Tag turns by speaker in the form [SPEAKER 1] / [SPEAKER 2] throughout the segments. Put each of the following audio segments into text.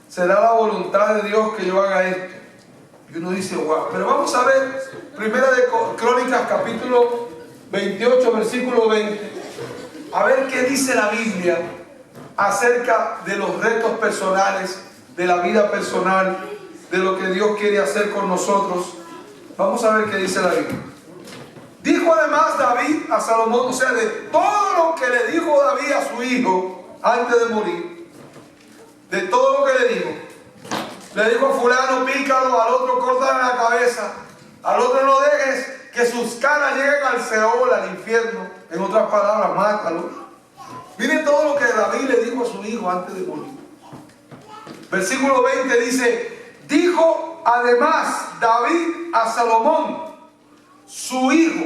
[SPEAKER 1] será la voluntad de Dios que yo haga esto. Y uno dice, wow. Pero vamos a ver, Primera de Crónicas, capítulo 28, versículo 20. A ver qué dice la Biblia acerca de los retos personales, de la vida personal, de lo que Dios quiere hacer con nosotros. Vamos a ver qué dice la Biblia. Dijo además David a Salomón, o sea, de todo lo que le dijo David a su hijo antes de morir, de todo lo que le dijo a fulano, pícalo, al otro córtale la cabeza, al otro no dejes que sus caras lleguen al Seol, al infierno, en otras palabras, mátalo. Miren todo lo que David le dijo a su hijo antes de morir. Versículo 20 dice, dijo además David a Salomón, su hijo,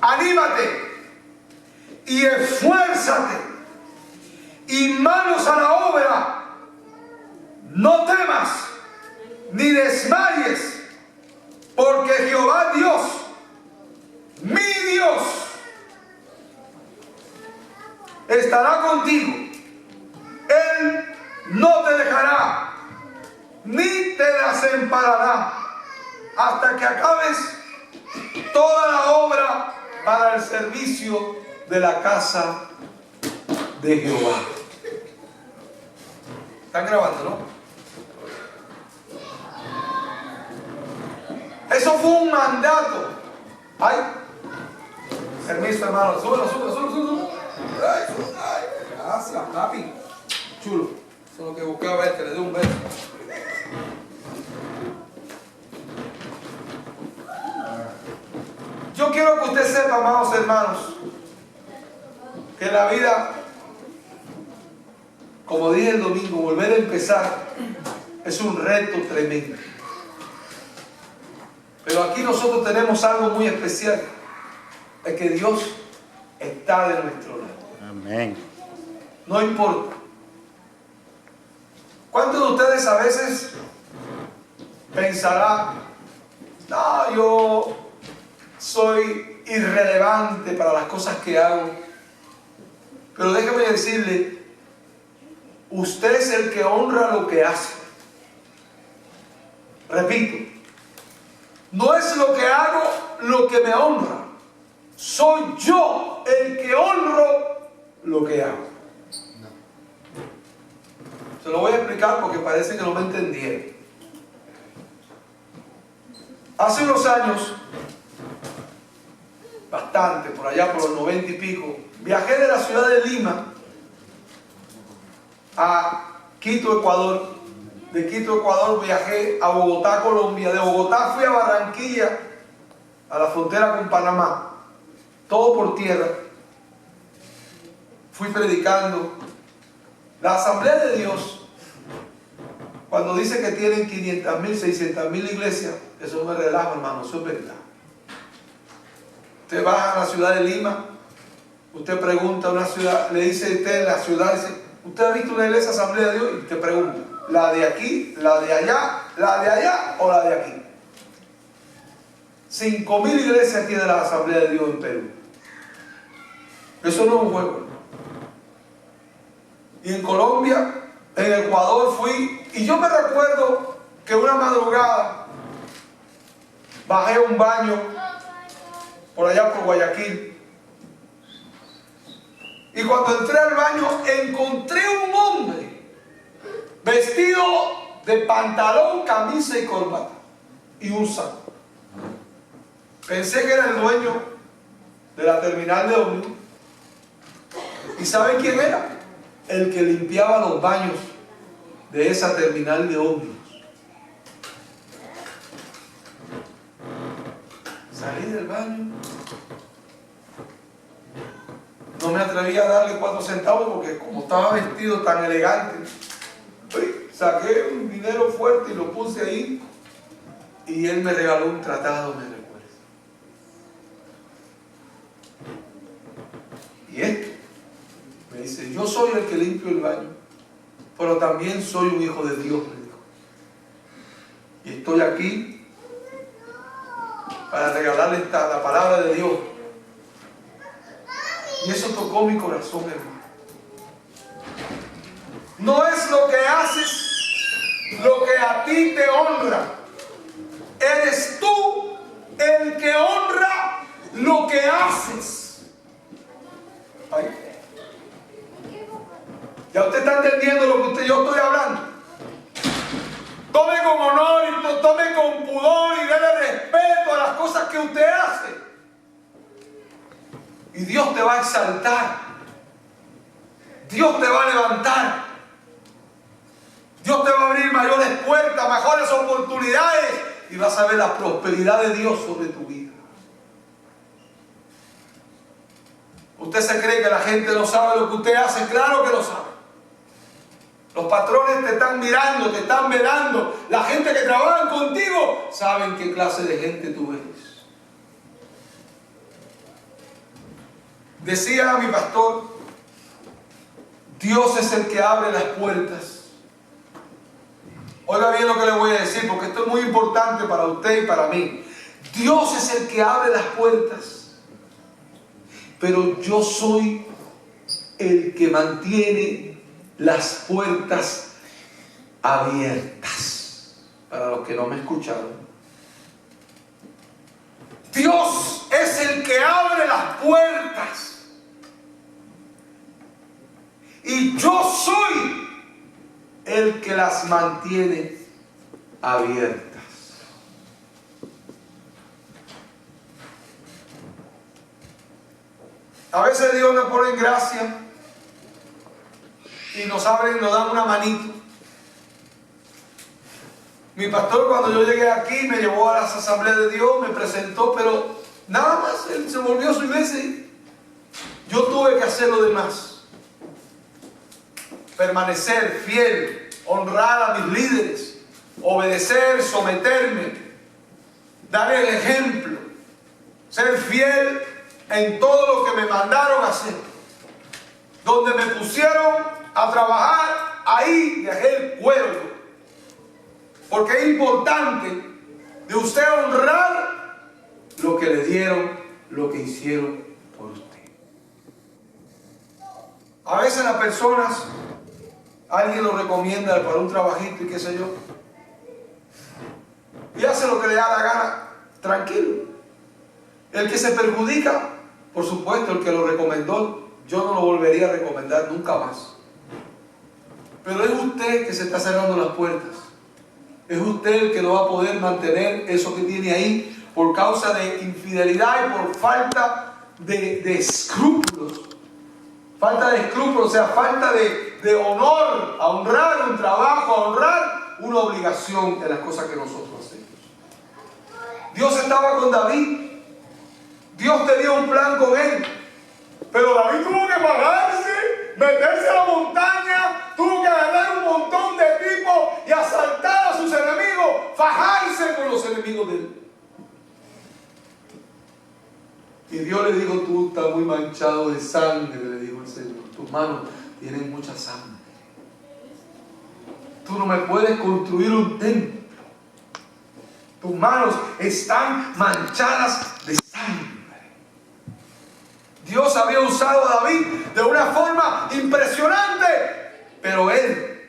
[SPEAKER 1] anímate y esfuérzate y manos a la obra, no temas ni desmayes, porque Jehová Dios, mi Dios, estará contigo. Él no te dejará ni te desamparará hasta que acabes toda la obra para el servicio de la casa de Jehová. ¿Están grabando, no? Eso fue un mandato. Ay, permiso, hermano, súbelo. Ay, gracias, papi. Chulo. Eso es lo que buscaba que le dé un beso. Yo quiero que usted sepa, amados hermanos, que la vida, como dije el domingo, volver a empezar es un reto tremendo. Pero aquí nosotros tenemos algo muy especial, es que Dios está de nuestro lado.
[SPEAKER 2] Amén.
[SPEAKER 1] No importa. ¿Cuántos de ustedes a veces pensarán, no, yo soy irrelevante para las cosas que hago? Pero déjeme decirle, usted es el que honra lo que hace. Repito, no es lo que hago lo que me honra, soy yo el que honro lo que hago. Se lo voy a explicar porque parece que no me entendieron. Hace unos años, bastante, por allá por los 90 y pico, viajé de la ciudad de Lima a Quito, Ecuador. De Quito, Ecuador, viajé a Bogotá, Colombia. De Bogotá fui a Barranquilla, a la frontera con Panamá. Todo por tierra. Fui predicando. La Asamblea de Dios, cuando dice que tienen 500,000, 600,000 iglesias, eso no es relajo, hermano, eso es verdad. Usted va a la ciudad de Lima, usted pregunta a una ciudad, le dice usted en la ciudad, dice, ¿usted ha visto una iglesia Asamblea de Dios? Y te pregunta, ¿la de aquí, la de allá o la de aquí? 5,000 iglesias tiene la Asamblea de Dios en Perú. Eso no es un juego. Y en Colombia, en Ecuador fui, y yo me recuerdo que una madrugada bajé a un baño por allá por Guayaquil, y cuando entré al baño encontré un hombre vestido de pantalón, camisa y corbata y un saco. Pensé que era el dueño de la terminal de ómnibus. ¿Y saben quién era? El que limpiaba los baños de esa terminal de ómnibus. Salí del baño, no me atreví a darle 4 centavos porque como estaba vestido tan elegante, saqué un dinero fuerte y lo puse ahí, y él me regaló un tratado, me recuerdo. Y esto me dice, yo soy el que limpio el baño, pero también soy un hijo de Dios, me dijo. Y estoy aquí para regalarle la palabra de Dios. Y eso tocó mi corazón, hermano. No es es lo que haces lo que a ti te honra. Eres tú el que honra lo que haces. Ahí. Ya usted está entendiendo lo que yo estoy hablando. Tome con honor y tome con pudor y déle respeto a las cosas que usted hace. Y Dios te va a exaltar. Dios te va a levantar. Dios te va a abrir mayores puertas, mejores oportunidades. Y vas a ver la prosperidad de Dios sobre tu vida. ¿Usted se cree que la gente no sabe lo que usted hace? Claro que lo sabe. Los patrones te están mirando, te están velando. La gente que trabaja contigo saben qué clase de gente tú eres. Decía mi pastor, Dios es el que abre las puertas. Oiga bien lo que le voy a decir, porque esto es muy importante para usted y para mí. Dios es el que abre las puertas, pero yo soy el que mantiene las puertas abiertas. Para los que no me escucharon, Dios es el que abre las puertas y yo soy el que las mantiene abiertas. A veces Dios nos pone en gracia y nos abre y nos da una manito. Mi pastor, cuando yo llegué aquí, me llevó a las asambleas de Dios, me presentó, pero nada más, él se volvió a su iglesia y yo tuve que hacer lo demás. Permanecer fiel, honrar a mis líderes, obedecer, someterme, dar el ejemplo, ser fiel en todo lo que me mandaron a hacer. Donde me pusieron a trabajar, ahí dejé el cuerpo. Porque es importante de usted honrar lo que le dieron, lo que hicieron por usted. A veces las personas, alguien lo recomienda para un trabajito y qué sé yo, y hace lo que le da la gana, tranquilo. El que se perjudica, por supuesto, el que lo recomendó, yo no lo volvería a recomendar nunca más. Pero es usted que se está cerrando las puertas. Es usted el que no va a poder mantener eso que tiene ahí por causa de infidelidad y por falta de escrúpulos. Falta de escrúpulos, o sea, falta de honor, a honrar un trabajo, a honrar una obligación de las cosas que nosotros hacemos. Dios estaba con David. Dios tenía un plan con él. Pero David tuvo que pararse, meterse a la montaña, tuvo que agarrar un montón de tipos y asaltar a sus enemigos, fajarse con los enemigos de él. Y Dios le dijo, tú estás muy manchado de sangre, le dijo el Señor. Tus manos tienen mucha sangre. Tú no me puedes construir un templo. Tus manos están manchadas de sangre. Dios había usado a David de una forma impresionante, pero él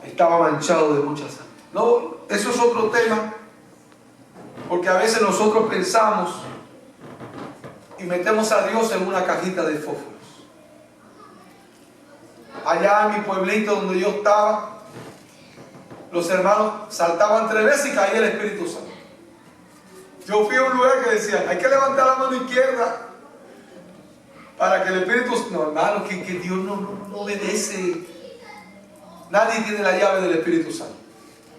[SPEAKER 1] estaba manchado de mucha sangre. No, eso es otro tema, porque a veces nosotros pensamos y metemos a Dios en una cajita de fósforos. Allá en mi pueblito donde yo estaba, los hermanos saltaban 3 veces y caía el Espíritu Santo. Yo fui a un lugar que decía, hay que levantar la mano izquierda para que el Espíritu Santo... No, hermano, que Dios no obedece. Nadie tiene la llave del Espíritu Santo.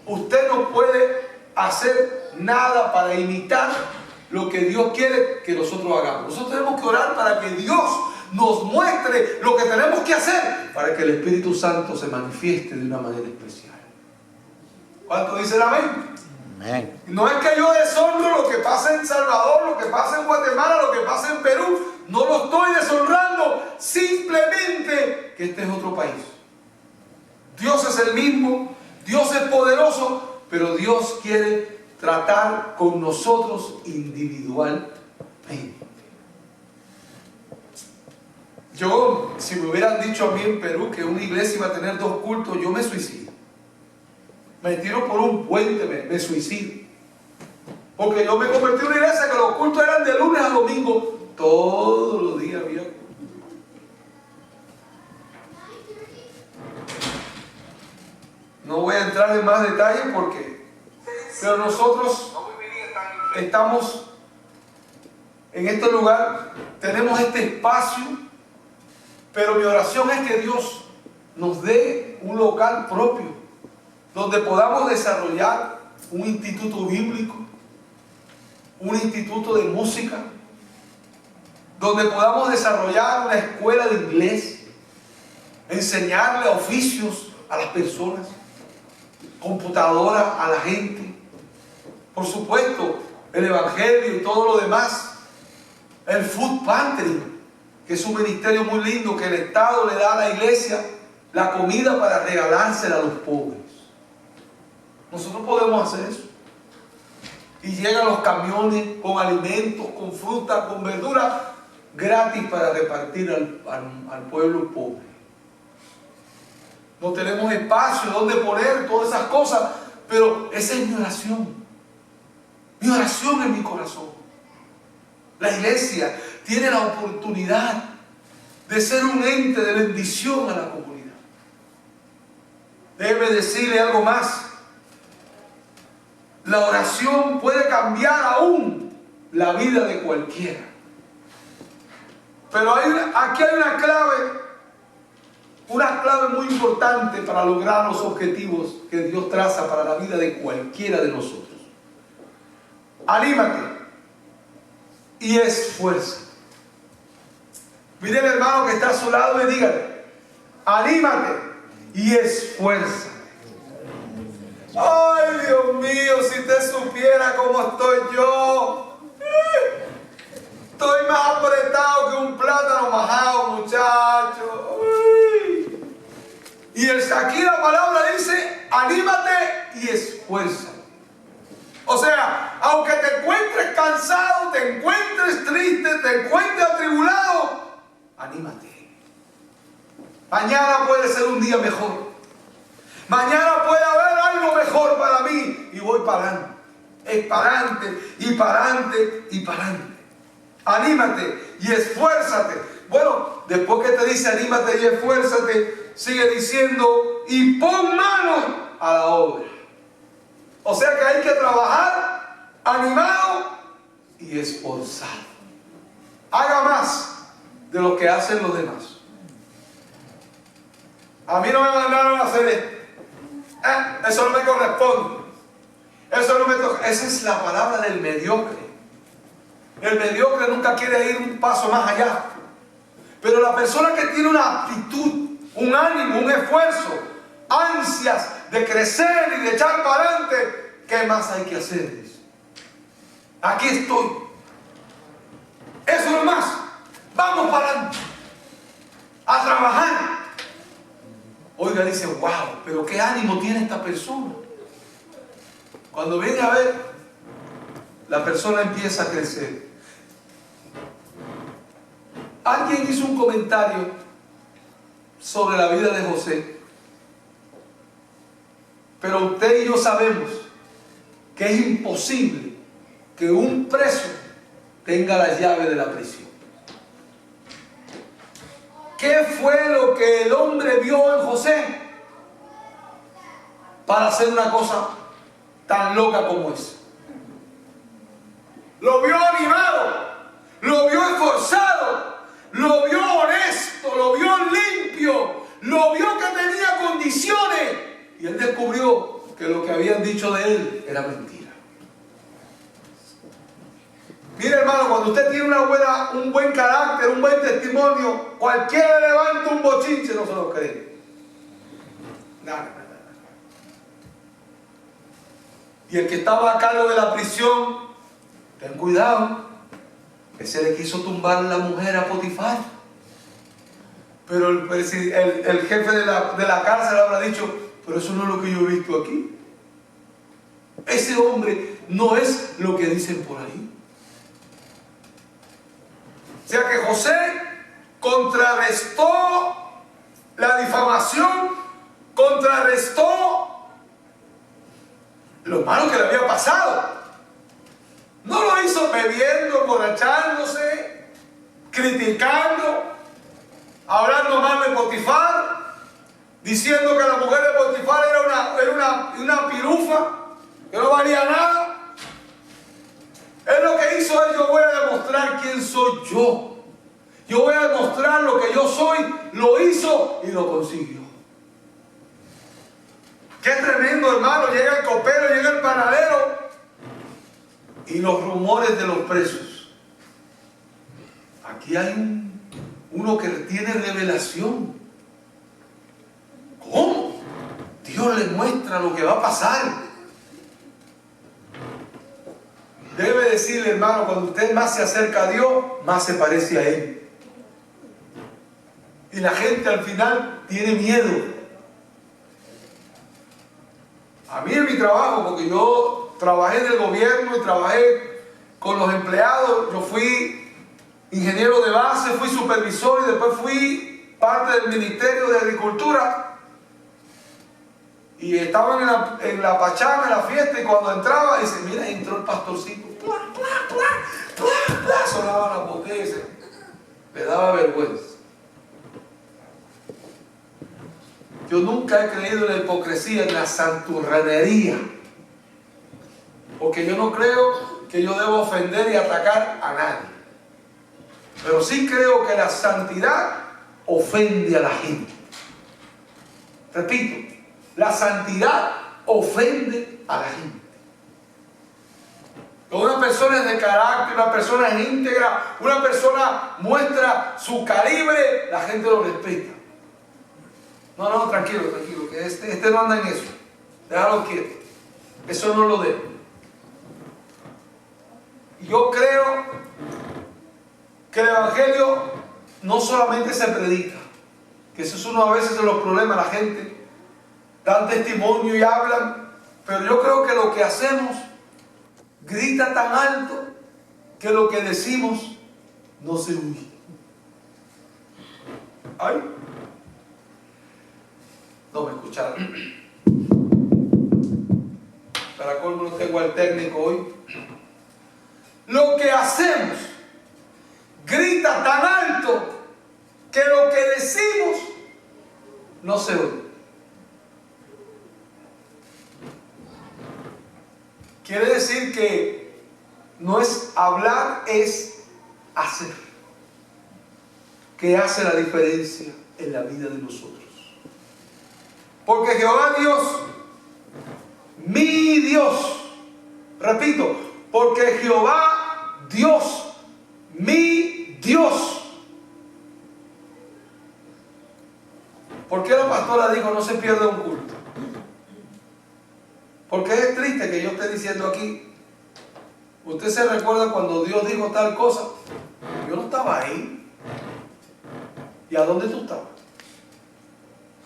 [SPEAKER 1] Usted no puede hacer nada para imitar lo que Dios quiere que nosotros hagamos. Nosotros tenemos que orar para que Dios nos muestre lo que tenemos que hacer para que el Espíritu Santo se manifieste de una manera especial. ¿Cuánto dicen amén?
[SPEAKER 2] Amén.
[SPEAKER 1] No es que yo deshonro lo que pasa en Salvador, lo que pasa en Guatemala, lo que pasa en Perú. No lo estoy deshonrando. Simplemente que este es otro país. Dios es el mismo. Dios es poderoso. Pero Dios quiere tratar con nosotros individualmente. Yo, si me hubieran dicho a mí en Perú que una iglesia iba a tener 2 cultos, yo me suicido. Me tiro por un puente, me suicido. Porque yo me convertí en una iglesia que los cultos eran de lunes a domingo. Todos los días había culto. No voy a entrar en más detalles pero nosotros estamos en este lugar, tenemos este espacio, pero mi oración es que Dios nos dé un local propio, donde podamos desarrollar un instituto bíblico, un instituto de música, donde podamos desarrollar una escuela de inglés, enseñarle oficios a las personas, computadora a la gente, por supuesto el evangelio y todo lo demás, el food pantry, que es un ministerio muy lindo que el Estado le da a la iglesia la comida para regalársela a los pobres. Nosotros podemos hacer eso. Y llegan los camiones con alimentos, con fruta, con verdura, gratis para repartir al pueblo pobre. No tenemos espacio donde poner todas esas cosas, pero esa es mi oración. Mi oración en mi corazón. La iglesia tiene la oportunidad de ser un ente de bendición a la comunidad. Déjeme decirle algo más. La oración puede cambiar aún la vida de cualquiera. Pero aquí hay una clave muy importante para lograr los objetivos que Dios traza para la vida de cualquiera de nosotros. Anímate y esfuerza. Mire el hermano que está a su lado y dígale: anímate y esfuerza. Ay, Dios mío, si usted supiera cómo estoy yo. Estoy más apretado que un plátano majado, muchacho. Y aquí la palabra dice: anímate y esfuerza. O sea, aunque te encuentres cansado, te encuentres triste, te encuentres atribulado, anímate. Mañana puede ser un día mejor. Mañana puede haber algo mejor para mí. Y voy para adelante. Es para adelante y para adelante y para adelante. Anímate y esfuérzate. Bueno, después que te dice anímate y esfuérzate, sigue diciendo: y pon manos a la obra. O sea que hay que trabajar animado y esforzado. Haga más de lo que hacen los demás. A mí no me mandaron a hacer esto. Eso no me corresponde. Eso no me toca. Esa es la palabra del mediocre. El mediocre nunca quiere ir un paso más allá. Pero la persona que tiene una aptitud, un ánimo, un esfuerzo, ansias de crecer y de echar para adelante, ¿qué más hay que hacer? Aquí estoy. Eso no es más. Vamos para adelante. A trabajar. Oiga, dice: wow, pero qué ánimo tiene esta persona. Cuando viene a ver, la persona empieza a crecer. Alguien hizo un comentario sobre la vida de José. Pero usted y yo sabemos que es imposible que un preso tenga la llave de la prisión. ¿Qué fue lo que el hombre vio en José para hacer una cosa tan loca como esa? Lo vio animado, lo vio esforzado, lo vio honesto, lo vio limpio, lo vio que tenía condiciones, y él descubrió que lo que habían dicho de él era mentira. Mire, hermano, cuando usted tiene un buen carácter, un buen testimonio, cualquiera levanta un bochinche, no se lo cree. Nada. Y el que estaba a cargo de la prisión, ten cuidado, ese le quiso tumbar la mujer a Potifar. Pero el jefe de la cárcel habrá dicho: pero eso no es lo que yo he visto aquí. Ese hombre no es lo que dicen por ahí. O sea que José contrarrestó la difamación, contrarrestó lo malo que le había pasado. No lo hizo bebiendo, emborrachándose, criticando, hablando mal de Potifar, diciendo que la mujer de Potifar era una pirufa, que no valía nada. Es lo que hizo él. Yo voy a demostrar quién soy yo. Yo voy a demostrar lo que yo soy. Lo hizo y lo consiguió. Qué tremendo, hermano. Llega el copero, llega el panadero y los rumores de los presos. Aquí hay uno que tiene revelación. ¿Cómo? Dios le muestra lo que va a pasar. Debe decirle, hermano, cuando usted más se acerca a Dios, más se parece a Él. Y la gente al final tiene miedo. A mí en mi trabajo, porque yo trabajé en el gobierno y trabajé con los empleados, yo fui ingeniero de base, fui supervisor y después fui parte del Ministerio de Agricultura. Y estaban en la pachanga, en la fiesta, y cuando entraba, dice, mira, entró el pastorcito. ¡Pla, pla, pla, pla, pla! Sonaban las botellas. Le daba vergüenza. Yo nunca he creído en la hipocresía, en la santurranería. Porque yo no creo que yo debo ofender y atacar a nadie. Pero sí creo que la santidad ofende a la gente. Repito, la santidad ofende a la gente. Cuando una persona es de carácter, una persona es íntegra, una persona muestra su calibre, la gente lo respeta. No, tranquilo, que este no anda en eso. Déjalo quieto. Eso no lo debe. Y yo creo que el Evangelio no solamente se predica, que eso es uno a veces de los problemas, la gente dan testimonio y hablan, pero yo creo que lo que hacemos grita tan alto que lo que decimos no se oye. Ay, no me escucharon. Para colmo no tengo al técnico hoy. Lo que hacemos grita tan alto que lo que decimos no se oye. Quiere decir que no es hablar, es hacer. ¿Qué hace la diferencia en la vida de nosotros? Porque Jehová Dios, mi Dios, repito, porque Jehová Dios, mi Dios. ¿Por qué la pastora dijo no se pierde un culto? Porque es triste que yo esté diciendo aquí, usted se recuerda cuando Dios dijo tal cosa, yo no estaba ahí. ¿Y a dónde tú estabas?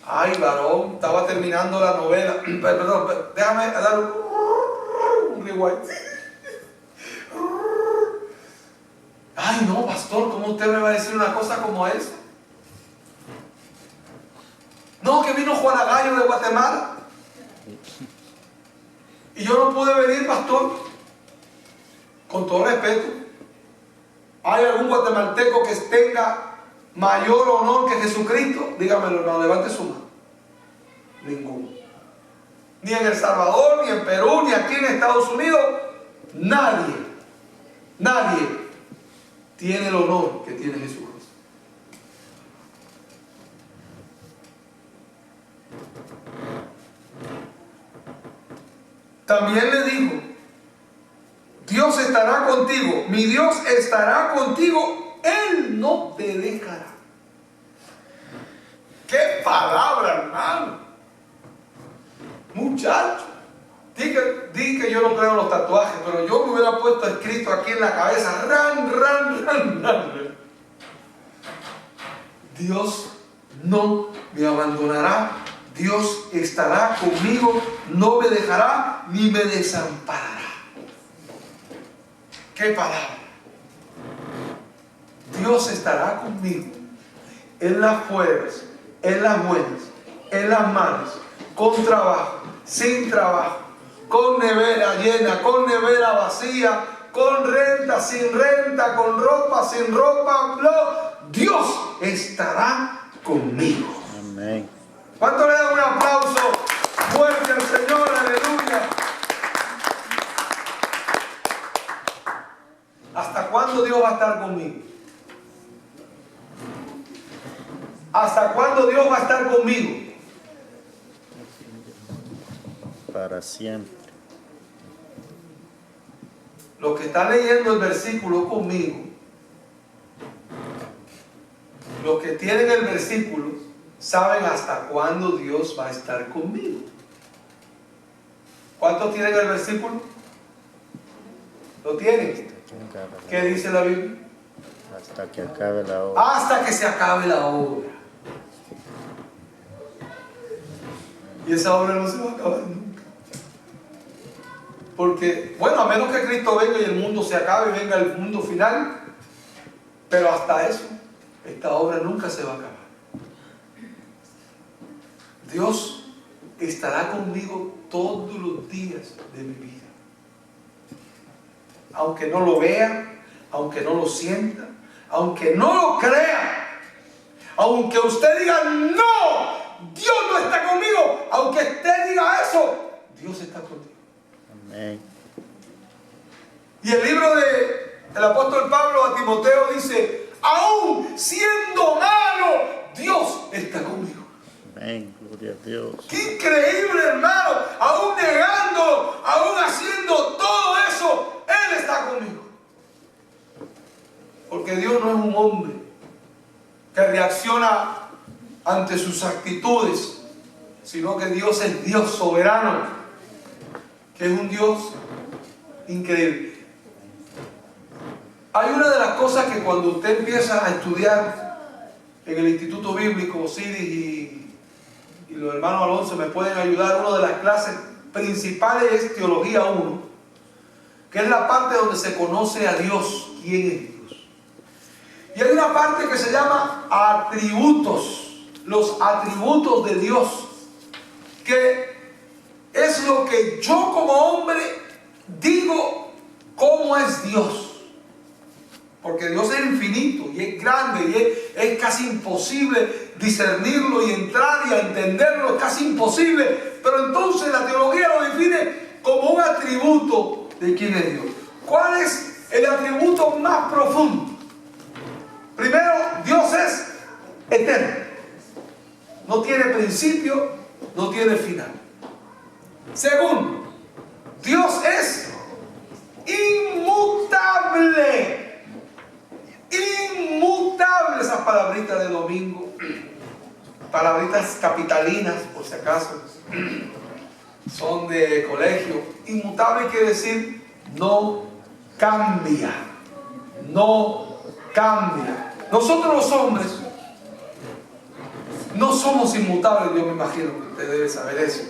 [SPEAKER 1] Ay, varón, estaba terminando la novela. Perdón, déjame dar un rewind. Ay, no, pastor, ¿cómo usted me va a decir una cosa como esa? No, que vino Juan Agallo de Guatemala. Y yo no pude venir, pastor. Con todo respeto. ¿Hay algún guatemalteco que tenga mayor honor que Jesucristo? Dígamelo, no, levante su mano. Ninguno. Ni en El Salvador, ni en Perú, ni aquí en Estados Unidos. Nadie tiene el honor que tiene Jesucristo. También le dijo, Dios estará contigo, mi Dios estará contigo, Él no te dejará. ¡Qué palabra, hermano! Muchacho, di que yo no creo en los tatuajes, pero yo me hubiera puesto escrito aquí en la cabeza, ran. Dios no me abandonará, Dios estará conmigo, no me dejará ni me desamparará. ¡Qué palabra! Dios estará conmigo, en las buenas, en las buenas, en las malas, con trabajo, sin trabajo, con nevera llena, con nevera vacía, con renta, sin renta, con ropa, sin ropa, Dios estará conmigo.
[SPEAKER 2] Amén.
[SPEAKER 1] ¿Cuánto le dan un aplauso fuerte al Señor? Aleluya. ¿Hasta cuándo Dios va a estar conmigo? ¿Hasta cuándo Dios va a estar conmigo?
[SPEAKER 2] Para siempre.
[SPEAKER 1] Los que están leyendo el versículo conmigo, los que tienen el versículo, saben hasta cuándo Dios va a estar conmigo. ¿Cuántos tienen el versículo? ¿Lo tienen? ¿Qué dice la Biblia?
[SPEAKER 2] Hasta que acabe la obra.
[SPEAKER 1] Hasta que se acabe la obra. Y esa obra no se va a acabar nunca. Porque, bueno, a menos que Cristo venga y el mundo se acabe, venga el mundo final, pero hasta eso, esta obra nunca se va a acabar. Dios estará conmigo todos los días de mi vida. Aunque no lo vea, aunque no lo sienta, aunque no lo crea, aunque usted diga no, Dios no está conmigo, aunque usted diga eso, Dios está contigo.
[SPEAKER 2] Amén.
[SPEAKER 1] Y el libro del apóstol Pablo a Timoteo dice, aún siendo malo, Dios está conmigo.
[SPEAKER 2] Amén. Gloria a Dios.
[SPEAKER 1] ¡Qué increíble, hermano! Aún negando, aún haciendo todo eso, Él está conmigo. Porque Dios no es un hombre que reacciona ante sus actitudes, sino que Dios es Dios soberano, que es un Dios increíble. Hay una de las cosas que cuando usted empieza a estudiar en el Instituto Bíblico, Osiris y los hermanos Alonso me pueden ayudar, una de las clases principales es Teología 1, que es la parte donde se conoce a Dios, quién es Dios. Y hay una parte que se llama atributos, los atributos de Dios, que es lo que yo como hombre digo cómo es Dios. Porque Dios es infinito y es grande y es casi imposible discernirlo y entrar y a entenderlo, es casi imposible. Pero entonces la teología lo define como un atributo de quién es Dios. ¿Cuál es el atributo más profundo? Primero, Dios es eterno. No tiene principio, no tiene final. Segundo, Dios es inmutable. Inmutable, esas palabritas de domingo, palabritas capitalinas, por si acaso, son de colegio. Inmutable quiere decir no cambia, no cambia. Nosotros los hombres no somos inmutables, yo me imagino que usted debe saber eso.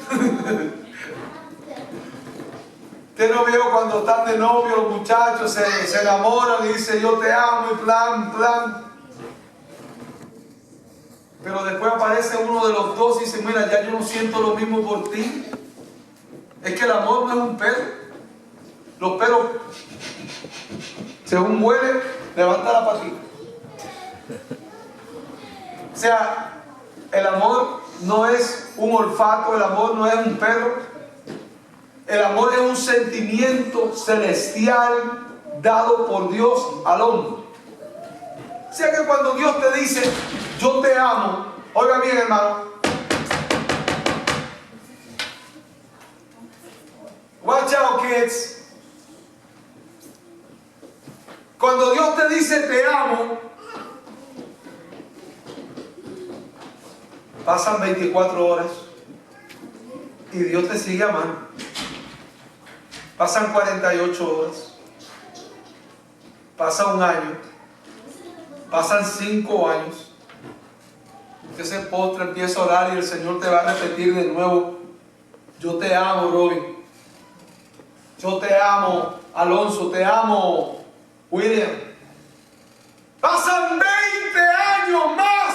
[SPEAKER 1] Usted no vio cuando están de novio los muchachos, se enamoran y dicen yo te amo y plan. Pero después aparece uno de los dos y dice, mira, ya yo no siento lo mismo por ti. Es que el amor no es un perro. Los perros, según huele, levanta la patita. O sea, el amor no es un olfato, el amor no es un perro. El amor es un sentimiento celestial dado por Dios al hombre. O sea que cuando Dios te dice, yo te amo, oiga bien, hermano. Watch out, kids. Cuando Dios te dice, te amo, pasan 24 horas y Dios te sigue amando. Pasan 48 horas, pasa un año, pasan 5 años. Usted se postra, empieza a orar y el Señor te va a repetir de nuevo, yo te amo, Robin, yo te amo, Alonso, te amo, William. Pasan 20 años más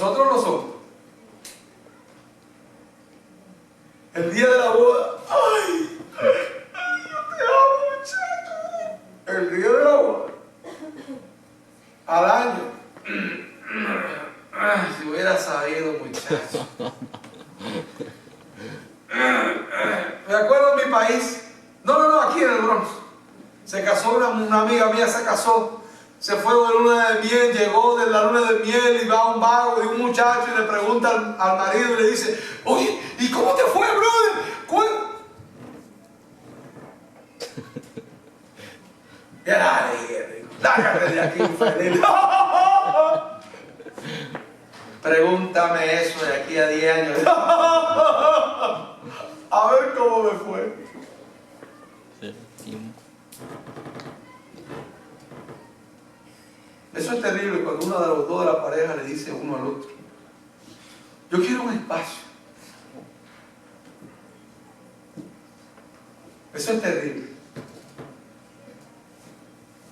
[SPEAKER 1] nosotros lo somos. El día de la boda, ¡ay! Yo te amo, muchacho. El día de la boda, al año. Si hubiera sabido, muchacho. Me acuerdo en mi país, no, aquí en el Bronx. Se casó una amiga mía, se casó. Se fue de luna de miel, llegó de la luna de miel y va a un vago de un muchacho y le pregunta al marido y le dice, oye, ¿y cómo te fue, brother? Lárgate de aquí, infeliz. Pregúntame eso de aquí a 10 años. A ver cómo me fue. Eso es terrible cuando uno de los dos de la pareja le dice uno al otro, yo quiero un espacio. Eso es terrible.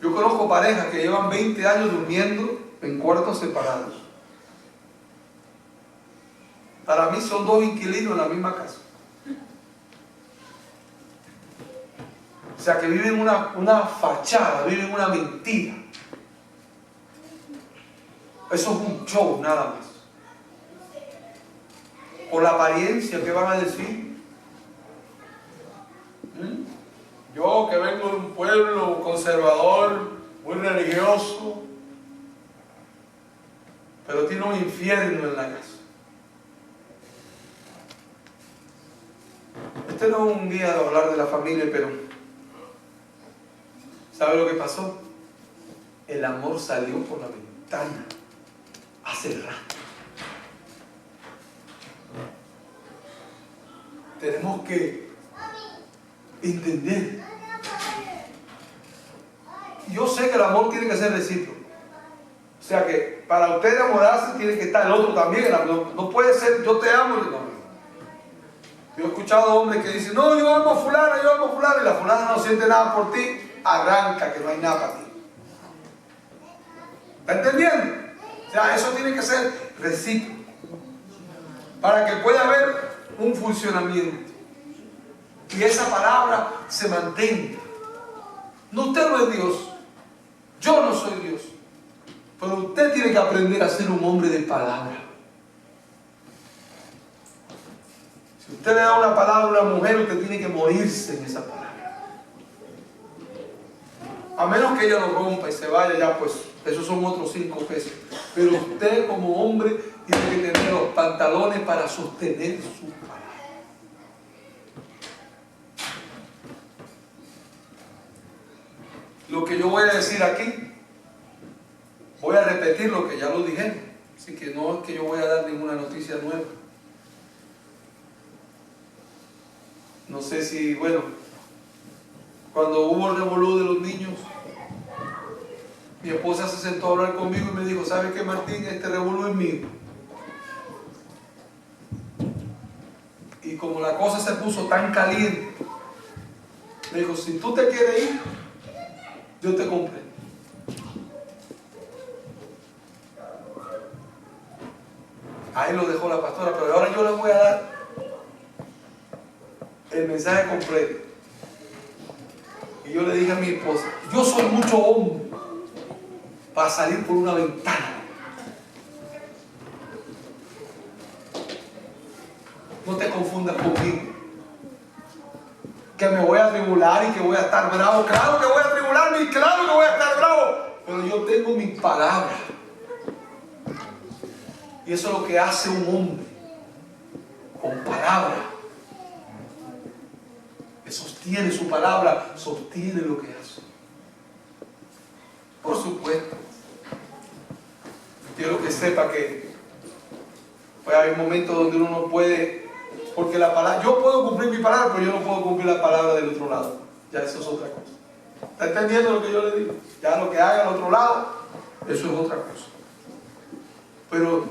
[SPEAKER 1] Yo conozco parejas que llevan 20 años durmiendo en cuartos separados. Para mí son dos inquilinos en la misma casa. O sea que viven una fachada, viven una mentira. Eso es un show nada más. Por la apariencia, ¿qué van a decir? Yo que vengo de un pueblo conservador, muy religioso, pero tiene un infierno en la casa. Este no es un día de hablar de la familia, pero ¿sabe lo que pasó? El amor salió por la ventana hace rato. Tenemos que entender. Yo sé que el amor tiene que ser recíproco. O sea que para usted enamorarse tiene que estar el otro también. No puede ser yo te amo. No. Yo he escuchado hombres que dicen, no, yo amo a fulana, y la fulana no siente nada por ti, arranca que no hay nada para ti. ¿Está entendiendo? O sea, eso tiene que ser recíproco para que pueda haber un funcionamiento y esa palabra se mantenga. No, usted no es Dios, yo no soy Dios, pero usted tiene que aprender a ser un hombre de palabra. Si usted le da una palabra a una mujer, usted tiene que morirse en esa palabra. A menos que ella lo rompa y se vaya, ya pues, esos son otros 5 pesos. Pero usted como hombre tiene que tener los pantalones para sostener su palabra. Lo que yo voy a decir aquí, voy a repetir lo que ya lo dije. Así que no es que yo voy a dar ninguna noticia nueva. No sé si, bueno, cuando hubo el revolú de los niños, mi esposa se sentó a hablar conmigo y me dijo, ¿sabes qué, Martín? Este revolú es mío. Y como la cosa se puso tan caliente, me dijo, si tú te quieres ir, yo te compré. Ahí lo dejó la pastora, pero ahora yo les voy a dar el mensaje completo. Y yo le dije a mi esposa, yo soy mucho hombre para salir por una ventana. No te confundas conmigo, que me voy a tribular y que voy a estar bravo. Claro que voy a tribularme y claro que voy a estar bravo, pero yo tengo mi palabra. Y eso es lo que hace un hombre con palabra, que sostiene su palabra, sostiene lo que hace. Por supuesto, quiero que sepa que pues hay momentos donde uno no puede, porque la palabra, yo puedo cumplir mi palabra, pero yo no puedo cumplir la palabra del otro lado. Ya eso es otra cosa. ¿Está entendiendo lo que yo le digo? Ya lo que haga al otro lado, eso es otra cosa. Pero